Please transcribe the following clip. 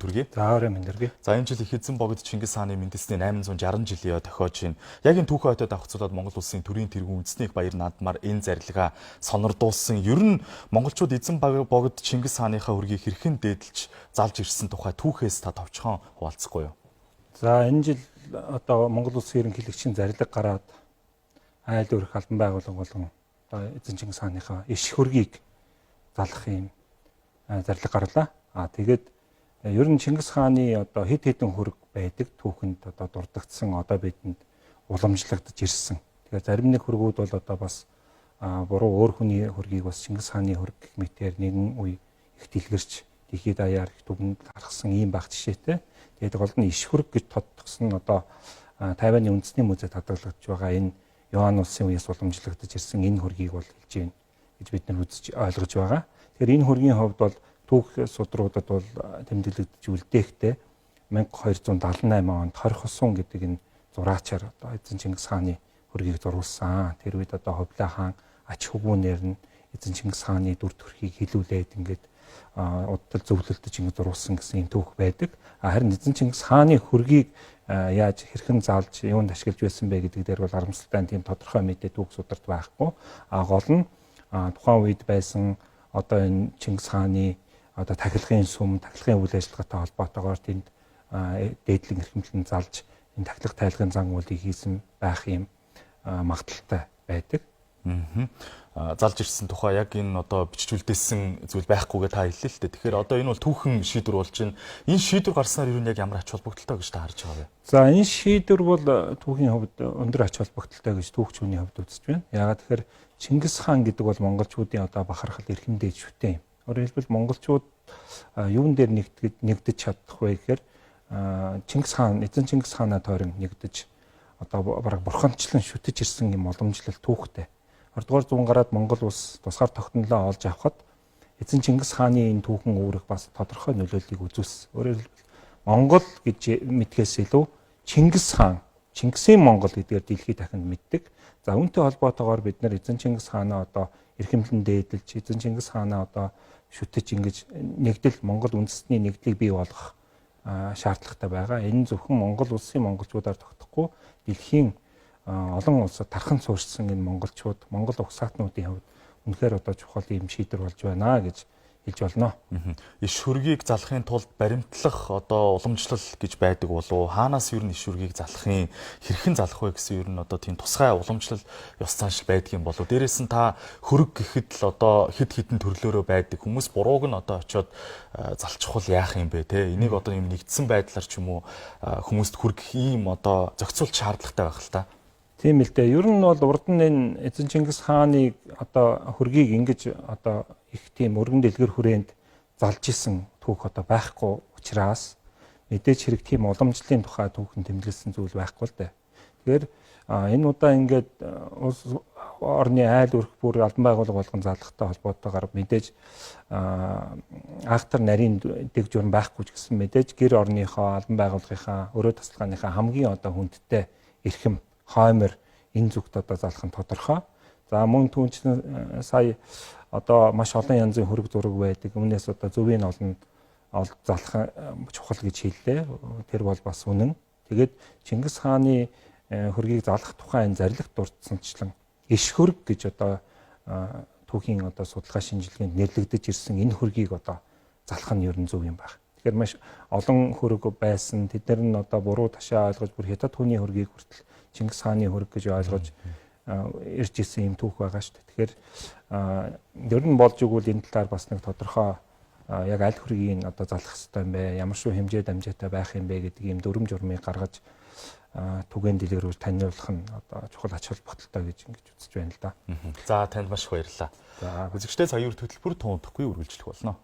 төргий. За орой минь төргий. За энэ жил их эзэн богд Чингис хааны үндэсний 860 жилийн тохиож байна. Яг энэ түүхэн хотод давхцуулаад Монгол улсын төрийн тэргүүн үндэсний баяр наадмаар энэ зарилгаа сонордуулсан. Ер нь монголчууд эзэн богд Чингис хааныхаа хөргийг хэрхэн дээдэлж залж ирсэн тухай түүхээс та товчхон хуваалцахгүй юу? За энэ жил одоо Монгол улсын ерөнхийлөгчийн зарлиг гараад айл өрх албан байгууллага болгон одоо эзэн Чингис хааныхаа иш хөргийг залах юм зарлиг гарлаа. Тэгээд ер нь Чингис хааны одоо хэд хэдэн хөрг байдаг түүхэнд одоо дурддагдсан одоо бидэнд уламжлагдж ирсэн. Тэгэхээр зарим нэг хөргүүд бол одоо бас буруу өөр хүний хөргийг бас Чингис хааны хөрг гэх мэтээр нэгэн үе их дэлгэрч дэлхийд даяар их түгэнд гаргасан ийм баг жишээтэй. Тэгээд гол нь иш хөрг гэж тодтогсон одоо Тайваны үндэсний музейд хадгалагдж байгаа энэ Юан улсын үеэс уламжлагдж ирсэн энэ хөргийг бол хэлж байна гэж бид нар үзэж ойлгож байгаа. Тэгэхээр энэ хөргийн хувьд бол түүх судруудад бол тэмдэглэгдэж үлдээхтэй 1278 онд Хорих усун гэдэг энэ зураачаар одоо эзэн Чингис хааны хөргийг зурулсан. Тэр үед одоо Ховлын хаан ач хөвгүүнээр нь эзэн Чингис хааны дүр төрхийг хилүүлээд ингээд удаа зөвлөлдөж ингэ зурулсан гэсэн юм түүх байдаг. Харин эзэн Чингис хааны хөргийг яаж хэрхэн заалж юунд ашиглаж байсан бэ гэдэг дээр бол харамсалтай тийм тодорхой мэдээ түүх сударт байхгүй. Гол нь тухайн үед байсан одоо энэ Чингис хааны одоо тахилгын сүм, тахилгын үйл ажиллагаатай холбоотойгоор тэнд дээдлэн эрхэмлэн залж энэ тахилга тайлгын зан үйлийг хийсэн байх юм магадaltaй байдаг. Залж ирсэн тухай яг энэ одоо бичжүүлдээсэн зүйл байхгүйгээ та хэллээ л дээ. Тэгэхээр одоо энэ бол түүхэн шийдвэр болж байна. Энэ шийдвэр гарснаар юу яг ямар ач холбогдолтой гэж та харж байгаа вэ? За энэ шийдвэр бол түүхийн хувьд өндөр ач холбогдолтой гэж түүхчүүний хувьд үзэж байна. Яагаад тэгэхээр Чингис хаан гэдэг бол монголчуудын одоо бахархал эрхэм дээдшүүтэй юм. Өөрөөр хэлбэл монголчууд юун дээр нэгдэж чадах вэ гэхээр Чингис хаан, эзэн Чингис хаанаа тойрон нэгдэж одоо бараг бурханчлан шүтэж ирсэн юм уламжлал түүхтэй. 20-р зуун гараад Монгол улс тусгаар тогтнолоо олж авахад эзэн Чингис хааны энэ түүхэн үүрэг бас тодорхой нөлөөллийг үзүүлсэн. Өөрөөр хэлбэл Монгол гэж мэдхээс илүү Чингис хаан, Чингисийн Монгол гэдгээр дэлхийд дахинд мэддэг. За үүнтэй холбоотойгоор бид нар эзэн Чингис хаанаа одоо эрхэмлэн дээдэлж, эзэн Чингис хаанаа одоо шүтэж ингэж нэгдэл Монгол үндэстний нэгдлийг бий болгох шаардлагатай байгаа. Энэ зөвхөн Монгол улсын монголчуудаар тогтохгүй дэлхийн олон улсад тархан суурьсан энэ монголчууд, монгол угсаатнуудын хувьд үнэхээр одоо чухал юм шийдвэр болж байна гэж хэлж болно. Иш хөргийг залахын тулд баримтлах одоо уламжлал гэж байдаг болов хаанаас юу иш хөргийг залахын хэрхэн залах вэ гэсэн ер нь одоо тийм тусгай уламжлал ёс заншил байдаг юм болов. Дээрээс нь та хөрөг гэхэд л одоо хэд хэдэн төрлөөрөө байдаг хүмүүс бурууг нь одоо очиод залчихвал яах юм бэ те. Энийг одоо юм нэгдсэн байдлаар ч юм уу хүмүүст хүргэх ийм одоо зохицуулт шаардлагатай байх л та. Тийм л дээ. Ер нь бол урд нь энэ эзэн Чингис хааны одоо хөргийг ингэж одоо их тийм өргөн дэлгэр хүрээнд залж исэн түүх одоо байхгүй учраас мэдээж хэрэг тийм уламжлалын тухай түүхэн тэмдэглэсэн зүйл байхгүй л дээ. Тэгэхээр энэ удаа ингээд улс орны айл өрх бүр албан байгууллага болгон залхахтай холбоотойгоор мэдээж ахтар нарийн дэг журам байхгүй ч гэсэн мэдээж гэр орныхоо албан байгууллагынхаа өрөө тасалгааныхаа хамгийн одоо хүндтэй эрхэм хоймор энэ зүгт одоо залах нь тодорхой. За мөн түүнчлэн сая одоо маш олон янзын хөрөг зураг байдаг. Өмнөөс одоо зөвийн олон залах чухал гэж хэллээ. Тэр бол бас үнэн. Тэгээд Чингис хааны хөргийг залах тухай энэ зарлигт дурдсанчлан иш хөрг гэж одоо түүхийн одоо судалгаа шинжилгээнд нэрлэгдэж ирсэн энэ хөргийг одоо залах нь ер нь зөв юм байна. Тэгэхээр маш олон хөрөг байсан. Тэд нар нь одоо буруу ташаа ойлгож бүр хятад хүний хөргийг хүртэл Чингис хааны хөрөг гэж ойлгож ирж исэн юм түүх байгаа шүү дээ. Тэгэхээр ер нь болж игэл энэ талаар бас нэг тодорхой яг аль хөргийг одоо залах хэрэгтэй юм бэ? Ямар шүү хэмжээд амжаатай байх юм бэ гэдэг ийм дүрм журмыг гаргаж түгээн дэлгэрүүл таниулах нь одоо чухал ач холбогдолтой гэж ингэж үзэж байна л да. За танд маш их баярлалаа. За үзэгчдээ сая юу хөтөлбөр тоондохгүй үргэлжлэх болно.